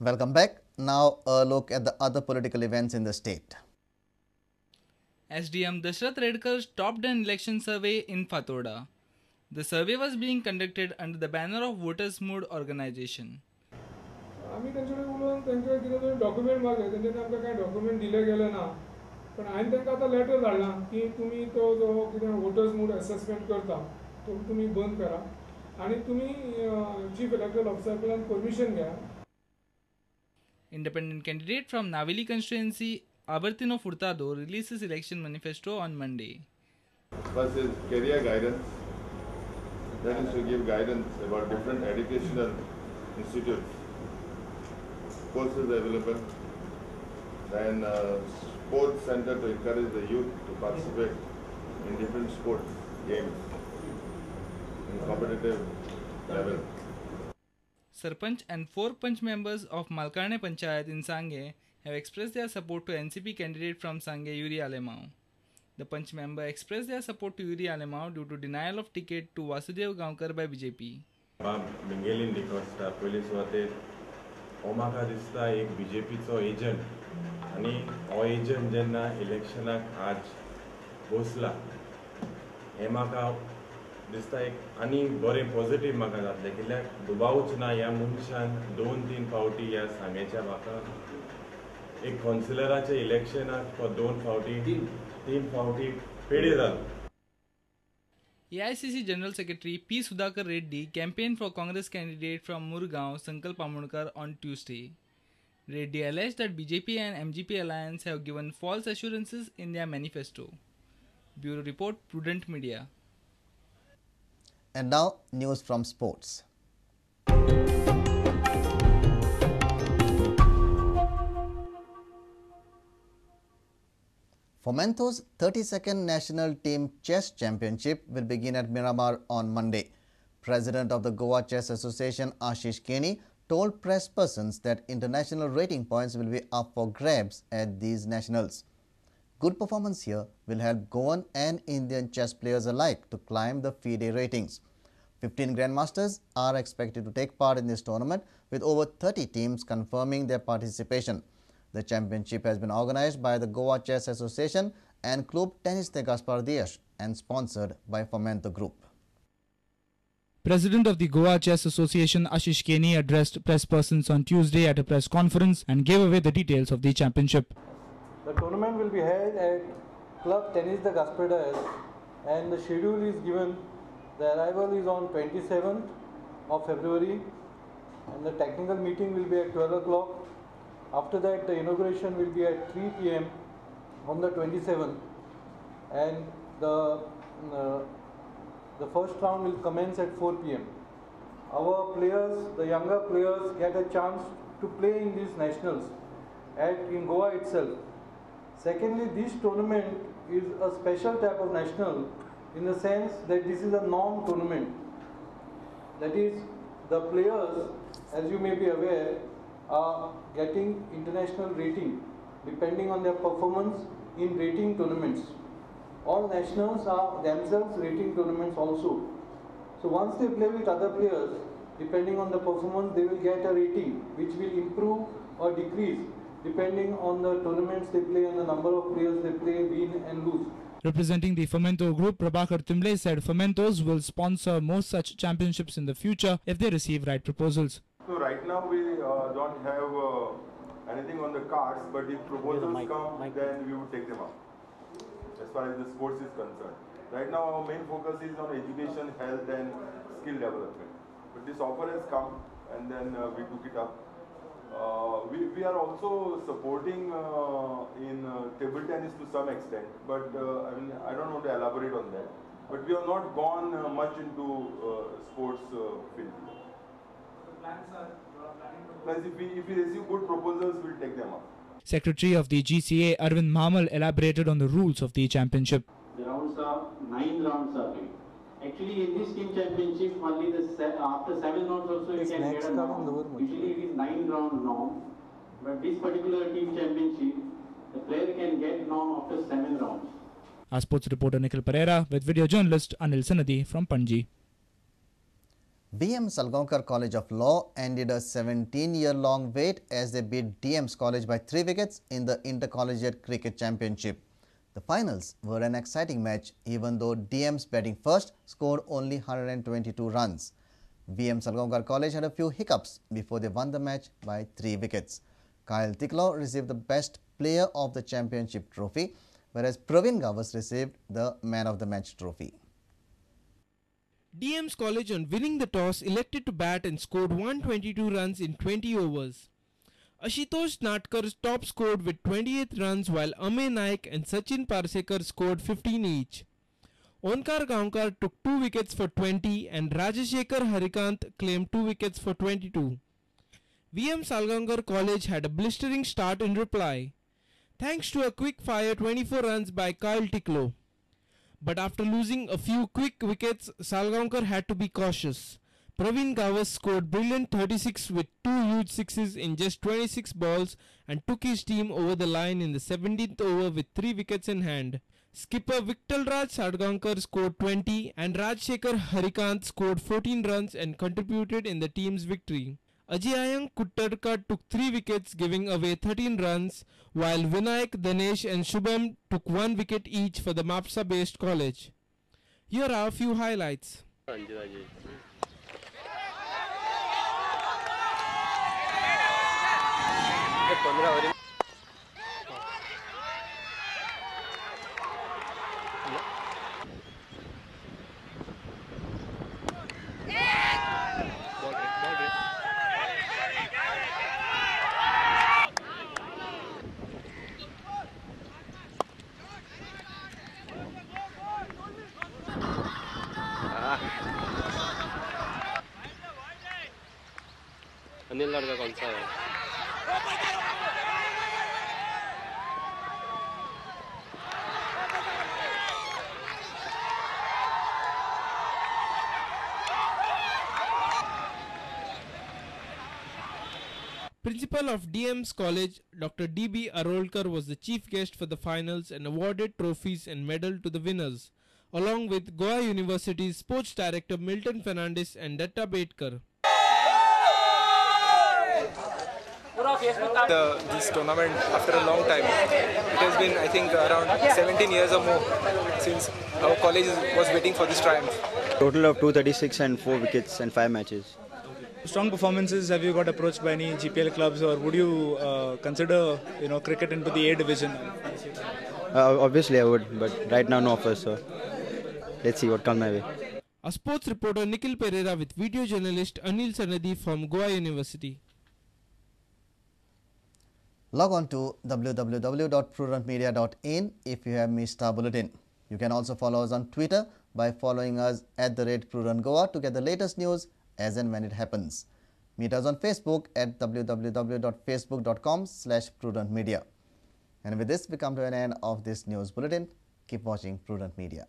Welcome back. Now a look at the other political events in the state. SDM Dashrath Redkar topped an election survey in Fatoda. The survey was being conducted under the banner of Voters Mood organization. आम्ही त्यांच्याकडे बोलून त्यांच्याकडे कितें तरी document मागले तेंच्यांनी आमकां कांय document दिले गेले ना पण हांवें तांकां आतां लेटर धाडलां की तुमी तो जो कितें वोटर्स मूड असेसमेंट करता तो तुमी बंद करा आनी तुमी चीफ इलेक्टरल ऑफिसर कडल्यान permission घेया. Independent candidate from Naveli constituency, Abertino Furtado, released his election manifesto on Monday. First is career guidance. That is to give guidance about different educational institutes, courses available. Then sports center to encourage the youth to participate in different sports games in competitive level. Sarpanch and 4 Panch members of Malkarne Panchayat in Sangay have expressed their support to NCP candidate from Sangay, Yuri Alemao. The Panch member expressed their support to Yuri Alemao due to denial of ticket to Vasudev Gaonkar by BJP. Bengalin Dicosta, police wate, Omaka Dista, ek BJP so agent, आणि हो agent जेन्ना इलेक्शनाक आज बसला, हे म्हाका दिसता एक आनी बरें पॉझिटिव्ह म्हाका जातलें कित्याक दुबावच ना ह्या मनशान 2-3 फावटी ह्या सांग्याच्या म्हाका एक कावन्सिलराच्या इलेक्शनाक तो 2 फावटी 3 फावटी पेडे जालो. AICC General Secretary P. Sudhakar Reddy campaigned for Congress candidate from Murgaon, Sankalp Amonkar, on Tuesday. Reddy alleged that BJP and MGP alliance have given false assurances in their manifesto. Bureau Report, Prudent Media. And now news from sports. Fomento's 32nd National Team Chess Championship will begin at Miramar on Monday. President of the Goa Chess Association Ashish Keni told press persons that international rating points will be up for grabs at these nationals. Good performance here will help Goan and Indian chess players alike to climb the FIDE ratings. 15 grandmasters are expected to take part in this tournament, with over 30 teams confirming their participation. The championship has been organized by the Goa Chess Association and Club Tennis de Gaspar Dias and sponsored by Fomento Group. President of the Goa Chess Association Ashish Keni addressed press persons on Tuesday at a press conference and gave away the details of the championship. The tournament will be held at Club Tennis de Gaspar Dias and the schedule is given. The arrival is on 27th of February and the technical meeting will be at 12 o'clock. After that, the inauguration will be at 3 p.m. on the 27th and the first round will commence at 4 p.m. Our players, the younger players, get a chance to play in these nationals in Goa itself. Secondly, this tournament is a special type of national in the sense that this is a norm tournament. That is, the players, as you may be aware, are getting international rating depending on their performance in rating tournaments. All nationals are themselves rating tournaments also. So once they play with other players, depending on the performance, they will get a rating which will improve or decrease depending on the tournaments they play and the number of players they play, win and lose. Representing the Fomento Group, Prabhakar Timble said Fomentos will sponsor more such championships in the future if they receive right proposals. So right now we don't have anything on the cards, but if proposals come, then we would take them up. As far as the sports is concerned. Right now our main focus is on education, health and skill development. But this offer has come and then we took it up. We are also supporting in table tennis to some extent, but I don't want to elaborate on that. But we have not gone much into sports field. Plus, if we receive good proposals, we'll take them up. Secretary of the GCA Arvind Mamal elaborated on the rules of the championship. The rounds are 9 rounds are played. Actually, in this team championship, only after 7 rounds also you can get a norm. Usually it is 9 round norm, but this particular team championship, the player can get norm after 7 rounds. Our sports reporter Nikhil Pereira with video journalist Anil Sanadi from Panji. VM Salgaocar College of Law ended a 17-year-long wait as they beat DM's College by 3 wickets in the Intercollegiate Cricket Championship. The finals were an exciting match even though DM's batting first scored only 122 runs. VM Salgaocar College had a few hiccups before they won the match by 3 wickets. Kyle Tiklo received the Best Player of the Championship trophy, whereas Praveen Gawas received the Man of the Match trophy. DM's College, on winning the toss, elected to bat and scored 122 runs in 20 overs. Ashutosh Natkar top scored with 28 runs while Amey Naik and Sachin Parsekar scored 15 each. Onkar Gaonkar took 2 wickets for 20 and Rajashekar Harikant claimed 2 wickets for 22. VM Salgaocar College had a blistering start in reply, thanks to a quick-fire 24 runs by Kyle Tiklo. But after losing a few quick wickets, Salgaocar had to be cautious. Praveen Gawas scored brilliant 36 with 2 huge sixes in just 26 balls and took his team over the line in the 17th over with 3 wickets in hand. Skipper Viktalraj Salgaonkar scored 20 and Rajshekar Harikant scored 14 runs and contributed in the team's victory. Ajayang Kuttarka took 3 wickets, giving away 13 runs, while Vinayak, Danesh and Shubham took 1 wicket each for the Mapsa-based college. Here are a few highlights. Anil लड़का कौन सा है? Principal of DM's College, Dr. D.B. Arolkar was the chief guest for the finals and awarded trophies and medal to the winners, along with Goa University's sports director Milton Fernandes and Datta Bedkar. This tournament after a long time. It has been, I think, around 17 years or more since our college was waiting for this triumph. Total of 236 and 4 wickets and 5 matches. Strong performances. Have you got approached by any GPL clubs, or would you consider cricket into the A division? Obviously I would, but right now no offers, so let's see what comes my way. A sports reporter Nikhil Pereira with video journalist Anil Sanadi from Goa University. Log on to www.prudentmedia.in if you have missed our bulletin. You can also follow us on Twitter by following us @PrudentGoa to get the latest news as and when it happens. Meet us on Facebook at www.facebook.com/prudentmedia. And with this, we come to an end of this news bulletin. Keep watching Prudent Media.